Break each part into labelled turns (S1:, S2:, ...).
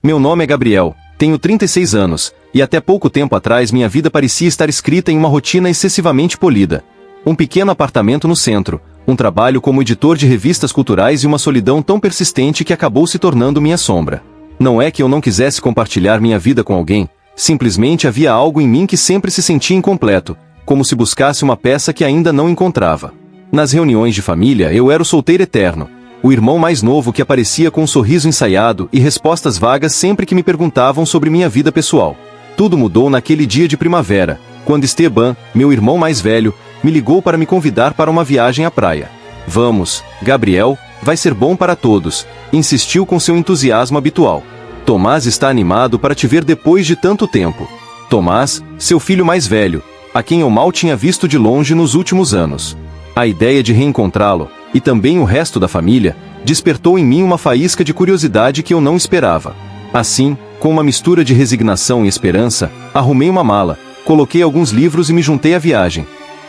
S1: Meu nome é Gabriel, tenho 36 anos, e até pouco tempo atrás minha vida parecia estar escrita em uma rotina excessivamente polida. Um pequeno apartamento no centro, um trabalho como editor de revistas culturais e uma solidão tão persistente que acabou se tornando minha sombra. Não é que eu não quisesse compartilhar minha vida com alguém, simplesmente havia algo em mim que sempre se sentia incompleto, como se buscasse uma peça que ainda não encontrava. Nas reuniões de família eu era o solteiro eterno, o irmão mais novo que aparecia com um sorriso ensaiado e respostas vagas sempre que me perguntavam sobre minha vida pessoal. Tudo mudou naquele dia de primavera, quando Esteban, meu irmão mais velho, me ligou para me convidar para uma viagem à praia. Vamos, Gabriel, vai ser bom para todos, insistiu com seu entusiasmo habitual. Tomás está animado para te ver depois de tanto tempo. Tomás, seu filho mais velho, a quem eu mal tinha visto de longe nos últimos anos. A ideia de reencontrá-lo, e também o resto da família, despertou em mim uma faísca de curiosidade que eu não esperava. Assim, com uma mistura de resignação e esperança, arrumei uma mala, coloquei alguns livros e me juntei à viagem.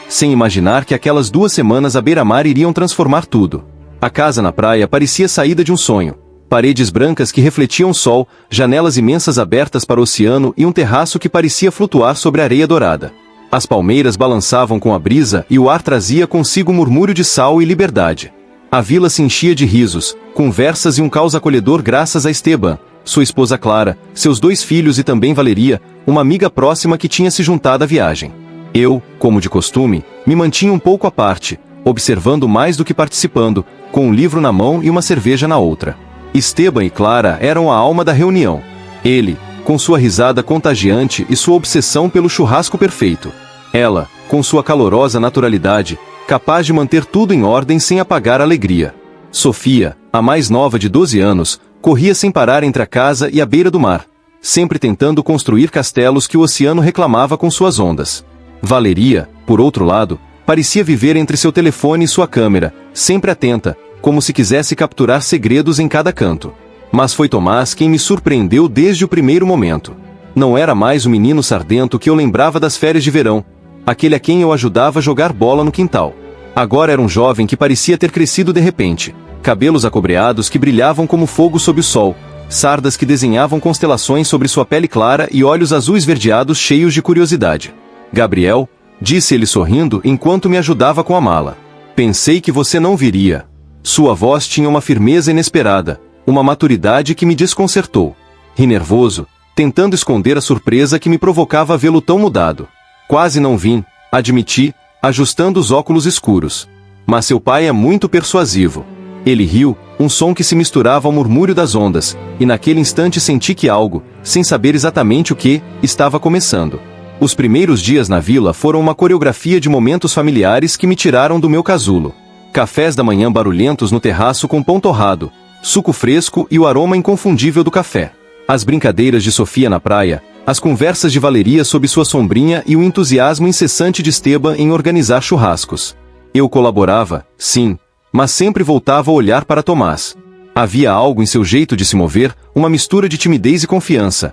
S1: Sem imaginar que aquelas 2 semanas à beira-mar iriam transformar tudo. A casa na praia parecia saída de um sonho. Paredes brancas que refletiam o sol, janelas imensas abertas para o oceano e um terraço que parecia flutuar sobre a areia dourada. As palmeiras balançavam com a brisa e o ar trazia consigo um murmúrio de sal e liberdade. A vila se enchia de risos, conversas e um caos acolhedor graças a Esteban, sua esposa Clara, seus 2 filhos e também Valeria, uma amiga próxima que tinha se juntado à viagem. Eu, como de costume, me mantinha um pouco à parte, observando mais do que participando, com um livro na mão e uma cerveja na outra. Esteban e Clara eram a alma da reunião. Ele, com sua risada contagiante e sua obsessão pelo churrasco perfeito. Ela, com sua calorosa naturalidade, capaz de manter tudo em ordem sem apagar a alegria. Sofia, a mais nova de 12 anos, corria sem parar entre a casa e a beira do mar, sempre tentando construir castelos que o oceano reclamava com suas ondas. Valeria, por outro lado, parecia viver entre seu telefone e sua câmera, sempre atenta, como se quisesse capturar segredos em cada canto. Mas foi Tomás quem me surpreendeu desde o primeiro momento. Não era mais o menino sardento que eu lembrava das férias de verão, aquele a quem eu ajudava a jogar bola no quintal. Agora era um jovem que parecia ter crescido de repente, cabelos acobreados que brilhavam como fogo sob o sol, sardas que desenhavam constelações sobre sua pele clara e olhos azuis esverdeados cheios de curiosidade. Gabriel, disse ele sorrindo enquanto me ajudava com a mala. Pensei que você não viria. Sua voz tinha uma firmeza inesperada, uma maturidade que me desconcertou. Ri nervoso, tentando esconder a surpresa que me provocava vê-lo tão mudado. Quase não vim, admiti, ajustando os óculos escuros. Mas seu pai é muito persuasivo. Ele riu, um som que se misturava ao murmúrio das ondas, e naquele instante senti que algo, sem saber exatamente o que, estava começando. Os primeiros dias na vila foram uma coreografia de momentos familiares que me tiraram do meu casulo. Cafés da manhã barulhentos no terraço com pão torrado, suco fresco e o aroma inconfundível do café. As brincadeiras de Sofia na praia, as conversas de Valeria sob sua sombrinha e o entusiasmo incessante de Esteban em organizar churrascos. Eu colaborava, sim, mas sempre voltava a olhar para Tomás. Havia algo em seu jeito de se mover, uma mistura de timidez e confiança.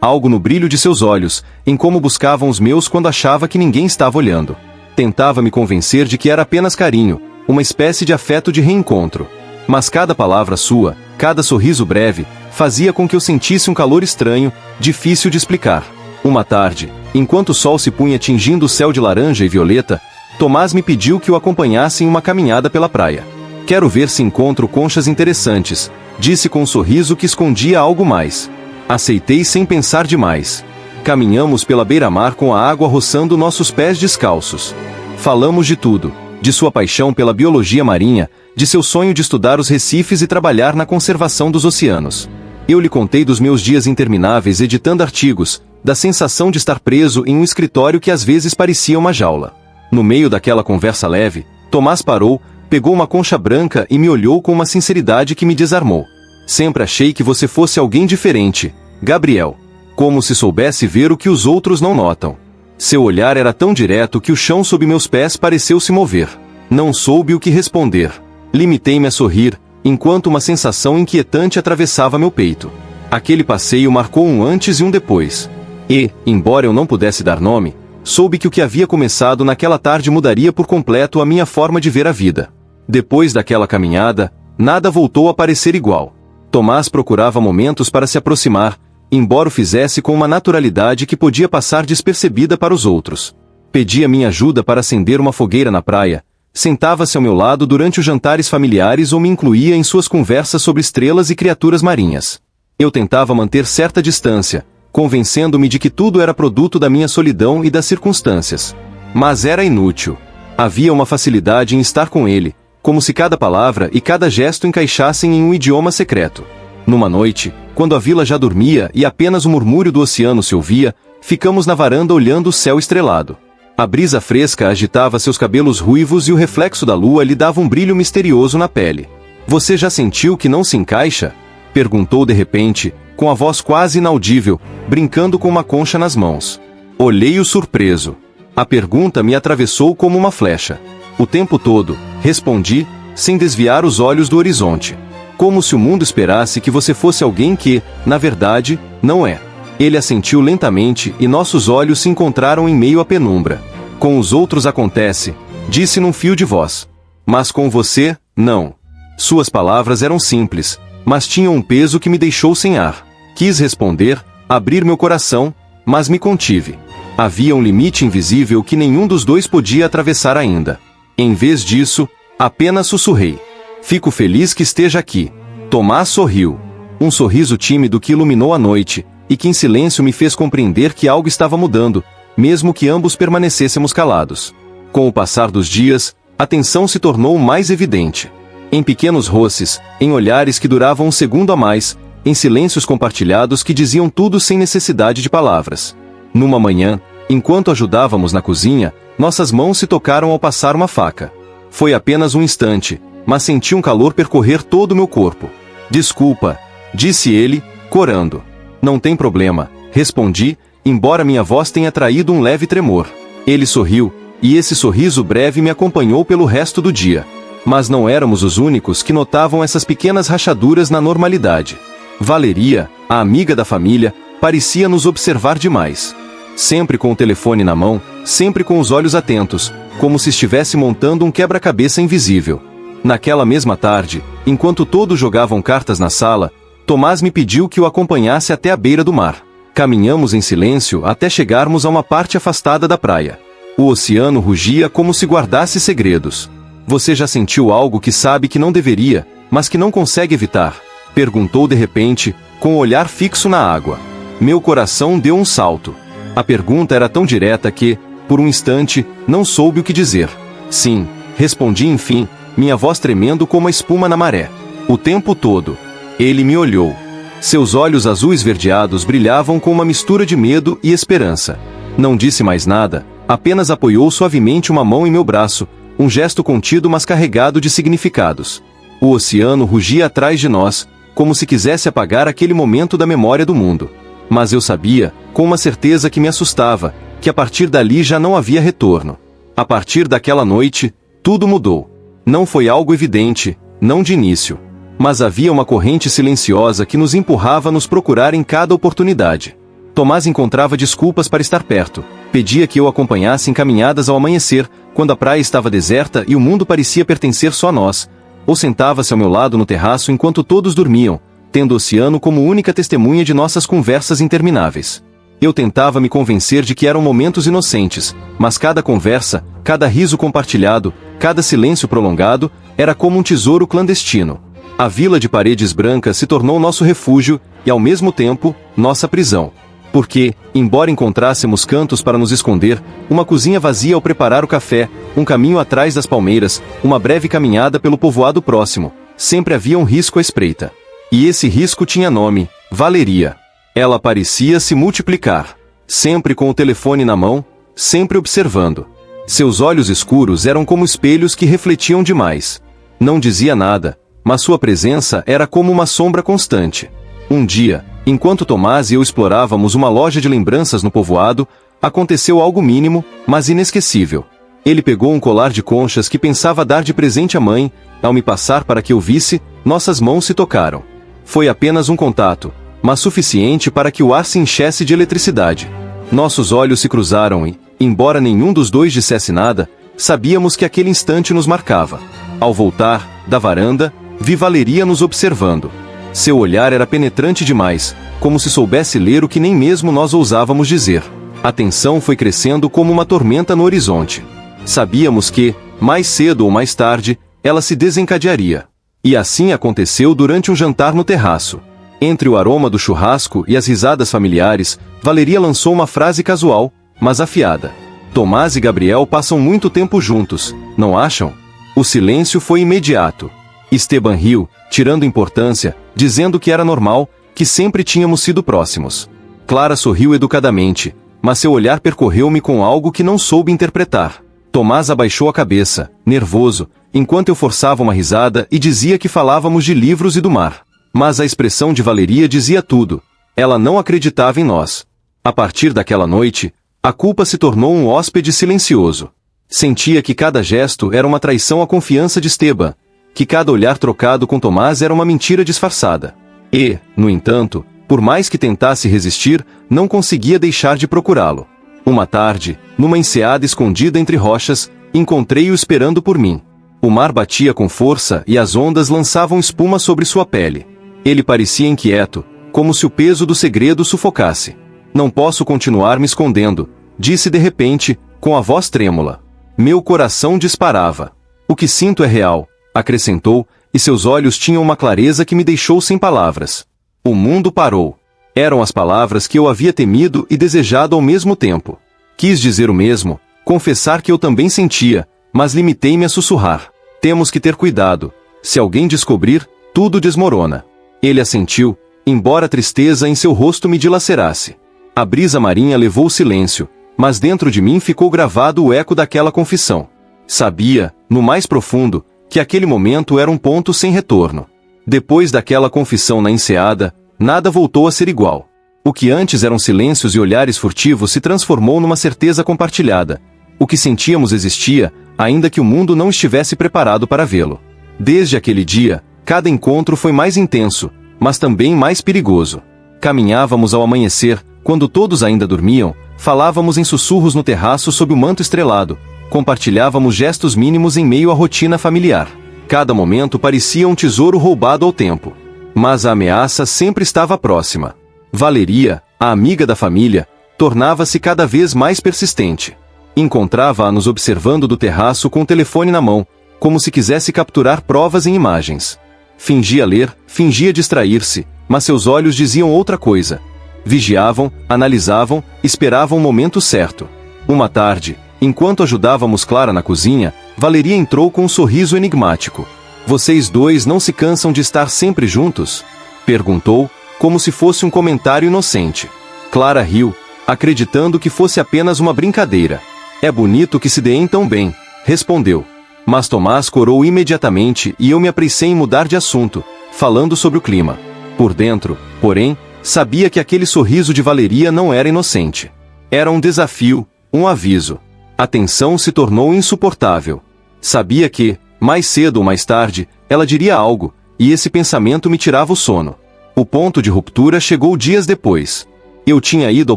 S1: Algo no brilho de seus olhos, em como buscavam os meus quando achava que ninguém estava olhando. Tentava me convencer de que era apenas carinho, uma espécie de afeto de reencontro. Mas cada palavra sua, cada sorriso breve, fazia com que eu sentisse um calor estranho, difícil de explicar. Uma tarde, enquanto o sol se punha tingindo o céu de laranja e violeta, Tomás me pediu que o acompanhasse em uma caminhada pela praia. Quero ver se encontro conchas interessantes, disse com um sorriso que escondia algo mais. Aceitei sem pensar demais. Caminhamos pela beira-mar com a água roçando nossos pés descalços. Falamos de tudo, de sua paixão pela biologia marinha, de seu sonho de estudar os recifes e trabalhar na conservação dos oceanos. Eu lhe contei dos meus dias intermináveis editando artigos, da sensação de estar preso em um escritório que às vezes parecia uma jaula. No meio daquela conversa leve, Tomás parou, pegou uma concha branca e me olhou com uma sinceridade que me desarmou. Sempre achei que você fosse alguém diferente, Gabriel. Como se soubesse ver o que os outros não notam. Seu olhar era tão direto que o chão sob meus pés pareceu se mover. Não soube o que responder. Limitei-me a sorrir, enquanto uma sensação inquietante atravessava meu peito. Aquele passeio marcou um antes e um depois. E, embora eu não pudesse dar nome, soube que o que havia começado naquela tarde mudaria por completo a minha forma de ver a vida. Depois daquela caminhada, nada voltou a parecer igual. Tomás procurava momentos para se aproximar, embora o fizesse com uma naturalidade que podia passar despercebida para os outros. Pedia minha ajuda para acender uma fogueira na praia, sentava-se ao meu lado durante os jantares familiares ou me incluía em suas conversas sobre estrelas e criaturas marinhas. Eu tentava manter certa distância, convencendo-me de que tudo era produto da minha solidão e das circunstâncias. Mas era inútil. Havia uma facilidade em estar com ele, como se cada palavra e cada gesto encaixassem em um idioma secreto. Numa noite, quando a vila já dormia e apenas o murmúrio do oceano se ouvia, ficamos na varanda olhando o céu estrelado. A brisa fresca agitava seus cabelos ruivos e o reflexo da lua lhe dava um brilho misterioso na pele. "Você já sentiu que não se encaixa?" perguntou de repente, com a voz quase inaudível, brincando com uma concha nas mãos. Olhei-o surpreso. A pergunta me atravessou como uma flecha. "O tempo todo", respondi, sem desviar os olhos do horizonte. "Como se o mundo esperasse que você fosse alguém que, na verdade, não é." Ele assentiu lentamente e nossos olhos se encontraram em meio à penumbra. "Com os outros acontece", disse num fio de voz. "Mas com você, não." Suas palavras eram simples, mas tinham um peso que me deixou sem ar. Quis responder, abrir meu coração, mas me contive. Havia um limite invisível que nenhum dos dois podia atravessar ainda. Em vez disso, apenas sussurrei. "Fico feliz que esteja aqui." Tomás sorriu. Um sorriso tímido que iluminou a noite, e que em silêncio me fez compreender que algo estava mudando, mesmo que ambos permanecêssemos calados. Com o passar dos dias, a tensão se tornou mais evidente. Em pequenos roces, em olhares que duravam um segundo a mais, em silêncios compartilhados que diziam tudo sem necessidade de palavras. Numa manhã, enquanto ajudávamos na cozinha, nossas mãos se tocaram ao passar uma faca. Foi apenas um instante, mas senti um calor percorrer todo o meu corpo. "Desculpa", disse ele, corando. "Não tem problema", respondi, embora minha voz tenha traído um leve tremor. Ele sorriu, e esse sorriso breve me acompanhou pelo resto do dia. Mas não éramos os únicos que notavam essas pequenas rachaduras na normalidade. Valeria, a amiga da família, parecia nos observar demais. Sempre com o telefone na mão, sempre com os olhos atentos, como se estivesse montando um quebra-cabeça invisível. Naquela mesma tarde, enquanto todos jogavam cartas na sala, Tomás me pediu que o acompanhasse até a beira do mar. Caminhamos em silêncio até chegarmos a uma parte afastada da praia. O oceano rugia como se guardasse segredos. "Você já sentiu algo que sabe que não deveria, mas que não consegue evitar?" perguntou de repente, com o olhar fixo na água. Meu coração deu um salto. A pergunta era tão direta que, por um instante, não soube o que dizer. "Sim", respondi enfim, minha voz tremendo como a espuma na maré. "O tempo todo." Ele me olhou. Seus olhos azuis esverdeados brilhavam com uma mistura de medo e esperança. Não disse mais nada, apenas apoiou suavemente uma mão em meu braço, um gesto contido mas carregado de significados. O oceano rugia atrás de nós, como se quisesse apagar aquele momento da memória do mundo. Mas eu sabia, com uma certeza que me assustava, que a partir dali já não havia retorno. A partir daquela noite, tudo mudou. Não foi algo evidente, não de início. Mas havia uma corrente silenciosa que nos empurrava a nos procurar em cada oportunidade. Tomás encontrava desculpas para estar perto. Pedia que eu acompanhasse em caminhadas ao amanhecer, quando a praia estava deserta e o mundo parecia pertencer só a nós. Ou sentava-se ao meu lado no terraço enquanto todos dormiam, tendo o oceano como única testemunha de nossas conversas intermináveis. Eu tentava me convencer de que eram momentos inocentes, mas cada conversa, cada riso compartilhado, cada silêncio prolongado, era como um tesouro clandestino. A vila de paredes brancas se tornou nosso refúgio e, ao mesmo tempo, nossa prisão. Porque, embora encontrássemos cantos para nos esconder, uma cozinha vazia ao preparar o café, um caminho atrás das palmeiras, uma breve caminhada pelo povoado próximo, sempre havia um risco à espreita. E esse risco tinha nome: Valeria. Ela parecia se multiplicar. Sempre com o telefone na mão, sempre observando. Seus olhos escuros eram como espelhos que refletiam demais. Não dizia nada, mas sua presença era como uma sombra constante. Um dia, enquanto Tomás e eu explorávamos uma loja de lembranças no povoado, aconteceu algo mínimo, mas inesquecível. Ele pegou um colar de conchas que pensava dar de presente à mãe. Ao me passar para que eu visse, nossas mãos se tocaram. Foi apenas um contato, mas suficiente para que o ar se enchesse de eletricidade. Nossos olhos se cruzaram e, embora nenhum dos dois dissesse nada, sabíamos que aquele instante nos marcava. Ao voltar, da varanda, vi Valeria nos observando. Seu olhar era penetrante demais, como se soubesse ler o que nem mesmo nós ousávamos dizer. A tensão foi crescendo como uma tormenta no horizonte. Sabíamos que, mais cedo ou mais tarde, ela se desencadearia. E assim aconteceu durante um jantar no terraço. Entre o aroma do churrasco e as risadas familiares, Valeria lançou uma frase casual, mas afiada. Tomás e Gabriel passam muito tempo juntos, não acham? O silêncio foi imediato. Esteban riu, tirando importância, dizendo que era normal, que sempre tínhamos sido próximos. Clara sorriu educadamente, mas seu olhar percorreu-me com algo que não soube interpretar. Tomás abaixou a cabeça, nervoso, enquanto eu forçava uma risada e dizia que falávamos de livros e do mar. Mas a expressão de Valeria dizia tudo. Ela não acreditava em nós. A partir daquela noite, a culpa se tornou um hóspede silencioso. Sentia que cada gesto era uma traição à confiança de Esteban, que cada olhar trocado com Tomás era uma mentira disfarçada. E, no entanto, por mais que tentasse resistir, não conseguia deixar de procurá-lo. Uma tarde, numa enseada escondida entre rochas, encontrei-o esperando por mim. O mar batia com força e as ondas lançavam espuma sobre sua pele. Ele parecia inquieto, como se o peso do segredo o sufocasse. Não posso continuar me escondendo, disse de repente, com a voz trêmula. Meu coração disparava. O que sinto é real, acrescentou, e seus olhos tinham uma clareza que me deixou sem palavras. O mundo parou. Eram as palavras que eu havia temido e desejado ao mesmo tempo. Quis dizer o mesmo, confessar que eu também sentia, mas limitei-me a sussurrar. Temos que ter cuidado. Se alguém descobrir, tudo desmorona. Ele assentiu, embora a tristeza em seu rosto me dilacerasse. A brisa marinha levou o silêncio, mas dentro de mim ficou gravado o eco daquela confissão. Sabia, no mais profundo, que aquele momento era um ponto sem retorno. Depois daquela confissão na enseada, nada voltou a ser igual. O que antes eram silêncios e olhares furtivos se transformou numa certeza compartilhada. O que sentíamos existia, ainda que o mundo não estivesse preparado para vê-lo. Desde aquele dia, cada encontro foi mais intenso, mas também mais perigoso. Caminhávamos ao amanhecer, quando todos ainda dormiam, falávamos em sussurros no terraço sob o manto estrelado, compartilhávamos gestos mínimos em meio à rotina familiar. Cada momento parecia um tesouro roubado ao tempo. Mas a ameaça sempre estava próxima. Valeria, a amiga da família, tornava-se cada vez mais persistente. Encontrava-a nos observando do terraço com o telefone na mão, como se quisesse capturar provas em imagens. Fingia ler, fingia distrair-se, mas seus olhos diziam outra coisa. Vigiavam, analisavam, esperavam o momento certo. Uma tarde, enquanto ajudávamos Clara na cozinha, Valeria entrou com um sorriso enigmático. Vocês dois não se cansam de estar sempre juntos? Perguntou, como se fosse um comentário inocente. Clara riu, acreditando que fosse apenas uma brincadeira. É bonito que se deem tão bem, respondeu. Mas Tomás corou imediatamente e eu me apressei em mudar de assunto, falando sobre o clima. Por dentro, porém, sabia que aquele sorriso de Valeria não era inocente. Era um desafio, um aviso. A tensão se tornou insuportável. Sabia que, mais cedo ou mais tarde, ela diria algo, e esse pensamento me tirava o sono. O ponto de ruptura chegou dias depois. Eu tinha ido ao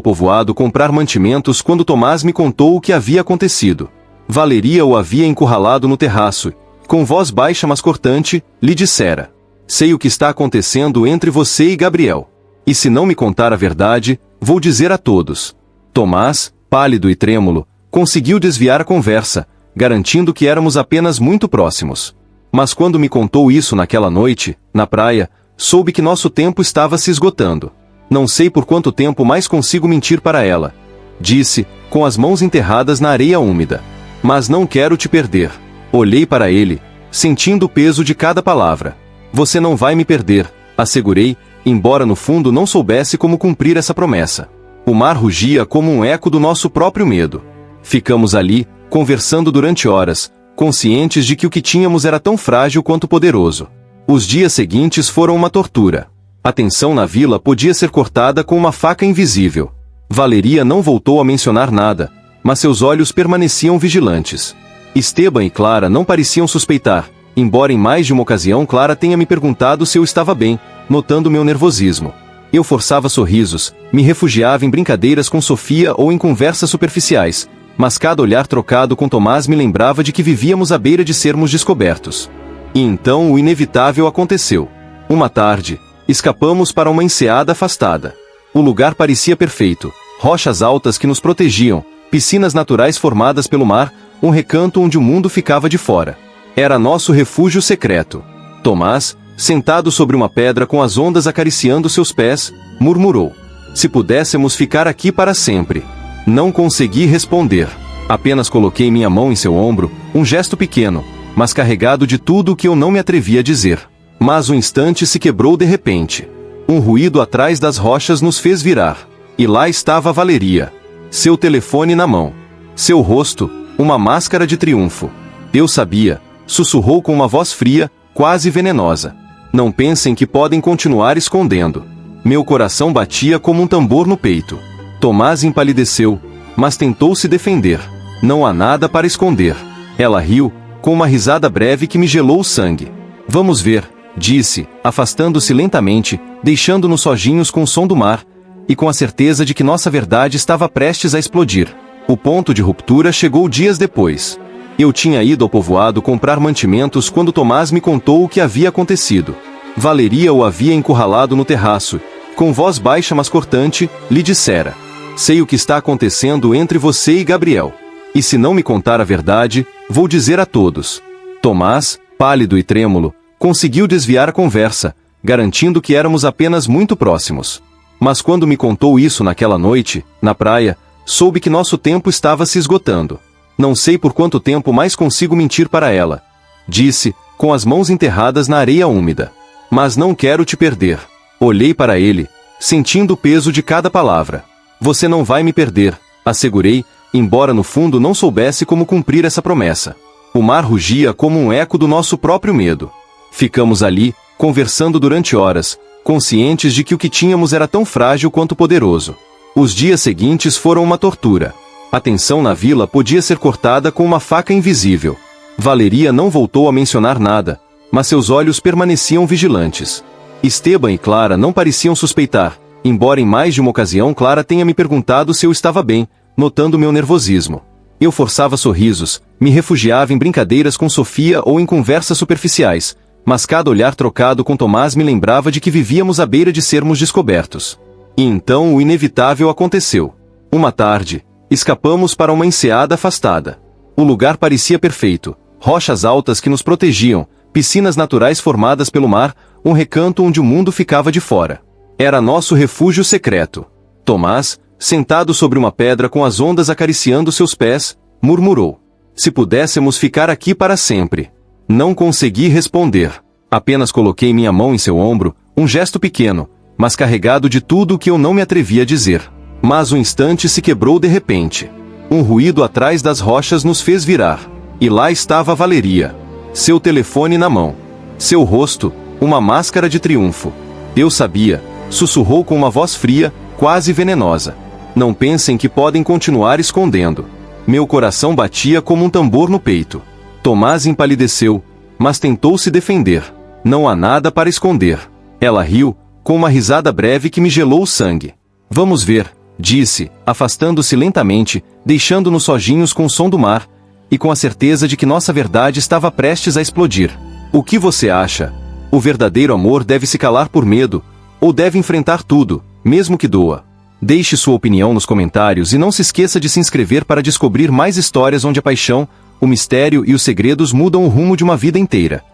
S1: povoado comprar mantimentos quando Tomás me contou o que havia acontecido. Valeria o havia encurralado no terraço, com voz baixa mas cortante, lhe dissera: sei o que está acontecendo entre você e Gabriel. E se não me contar a verdade, vou dizer a todos. Tomás, pálido e trêmulo, conseguiu desviar a conversa, garantindo que éramos apenas muito próximos. Mas quando me contou isso naquela noite, na praia, soube que nosso tempo estava se esgotando. Não sei por quanto tempo mais consigo mentir para ela, disse, com as mãos enterradas na areia úmida. Mas não quero te perder. Olhei para ele, sentindo o peso de cada palavra. Você não vai me perder, assegurei, embora no fundo não soubesse como cumprir essa promessa. O mar rugia como um eco do nosso próprio medo. Ficamos ali, conversando durante horas, conscientes de que o que tínhamos era tão frágil quanto poderoso. Os dias seguintes foram uma tortura. A tensão na vila podia ser cortada com uma faca invisível. Valeria não voltou a mencionar nada, mas seus olhos permaneciam vigilantes. Esteban e Clara não pareciam suspeitar, embora em mais de uma ocasião Clara tenha me perguntado se eu estava bem, notando meu nervosismo. Eu forçava sorrisos, me refugiava em brincadeiras com Sofia ou em conversas superficiais, mas cada olhar trocado com Tomás me lembrava de que vivíamos à beira de sermos descobertos. E então o inevitável aconteceu. Uma tarde, Escapamos para uma enseada afastada. O lugar parecia perfeito. Rochas altas que nos protegiam, piscinas naturais formadas pelo mar, um recanto onde o mundo ficava de fora. Era nosso refúgio secreto. Tomás, sentado sobre uma pedra com as ondas acariciando seus pés, murmurou: "Se pudéssemos ficar aqui para sempre." Não consegui responder. Apenas coloquei minha mão em seu ombro, um gesto pequeno, mas carregado de tudo o que eu não me atrevia a dizer. Mas o instante se quebrou de repente. Um ruído atrás das rochas nos fez virar. E lá estava Valeria. Seu telefone na mão. Seu rosto, uma máscara de triunfo. "Eu sabia", sussurrou com uma voz fria, quase venenosa. "Não pensem que podem continuar escondendo." Meu coração batia como um tambor no peito. Tomás empalideceu, mas tentou se defender. "Não há nada para esconder." Ela riu, com uma risada breve que me gelou o sangue. "Vamos ver", disse, afastando-se lentamente, deixando-nos sozinhos com o som do mar, e com a certeza de que nossa verdade estava prestes a explodir. O ponto de ruptura chegou dias depois. Eu tinha ido ao povoado comprar mantimentos quando Tomás me contou o que havia acontecido. Valeria o havia encurralado no terraço. Com voz baixa mas cortante, lhe dissera: "Sei o que está acontecendo entre você e Gabriel. E se não me contar a verdade, vou dizer a todos." Tomás, pálido e trêmulo, conseguiu desviar a conversa, garantindo que éramos apenas muito próximos. Mas quando me contou isso naquela noite, na praia, soube que nosso tempo estava se esgotando. "Não sei por quanto tempo mais consigo mentir para ela", disse, com as mãos enterradas na areia úmida. "Mas não quero te perder." Olhei para ele, sentindo o peso de cada palavra. "Você não vai me perder", assegurei, embora no fundo não soubesse como cumprir essa promessa. O mar rugia como um eco do nosso próprio medo. Ficamos ali, conversando durante horas, conscientes de que o que tínhamos era tão frágil quanto poderoso. Os dias seguintes foram uma tortura. A tensão na vila podia ser cortada com uma faca invisível. Valeria não voltou a mencionar nada, mas seus olhos permaneciam vigilantes. Esteban e Clara não pareciam suspeitar, embora em mais de uma ocasião Clara tenha me perguntado se eu estava bem, notando meu nervosismo. Eu forçava sorrisos, me refugiava em brincadeiras com Sofia ou em conversas superficiais, mas cada olhar trocado com Tomás me lembrava de que vivíamos à beira de sermos descobertos. E então o inevitável aconteceu. Uma tarde, escapamos para uma enseada afastada. O lugar parecia perfeito, rochas altas que nos protegiam, piscinas naturais formadas pelo mar, um recanto onde o mundo ficava de fora. Era nosso refúgio secreto. Tomás, sentado sobre uma pedra com as ondas acariciando seus pés, murmurou: "Se pudéssemos ficar aqui para sempre." Não consegui responder. Apenas coloquei minha mão em seu ombro, um gesto pequeno, mas carregado de tudo o que eu não me atrevia a dizer. Mas o instante se quebrou de repente. Um ruído atrás das rochas nos fez virar. E lá estava Valeria. Seu telefone na mão. Seu rosto, uma máscara de triunfo. "Eu sabia", sussurrou com uma voz fria, quase venenosa. "Não pensem que podem continuar escondendo." Meu coração batia como um tambor no peito. Tomás empalideceu, mas tentou se defender. "Não há nada para esconder." Ela riu, com uma risada breve que me gelou o sangue. "Vamos ver", disse, afastando-se lentamente, deixando-nos sozinhos com o som do mar, e com a certeza de que nossa verdade estava prestes a explodir. "O que você acha? O verdadeiro amor deve se calar por medo, ou deve enfrentar tudo, mesmo que doa?" Deixe sua opinião nos comentários e não se esqueça de se inscrever para descobrir mais histórias onde a paixão, o mistério e os segredos mudam o rumo de uma vida inteira.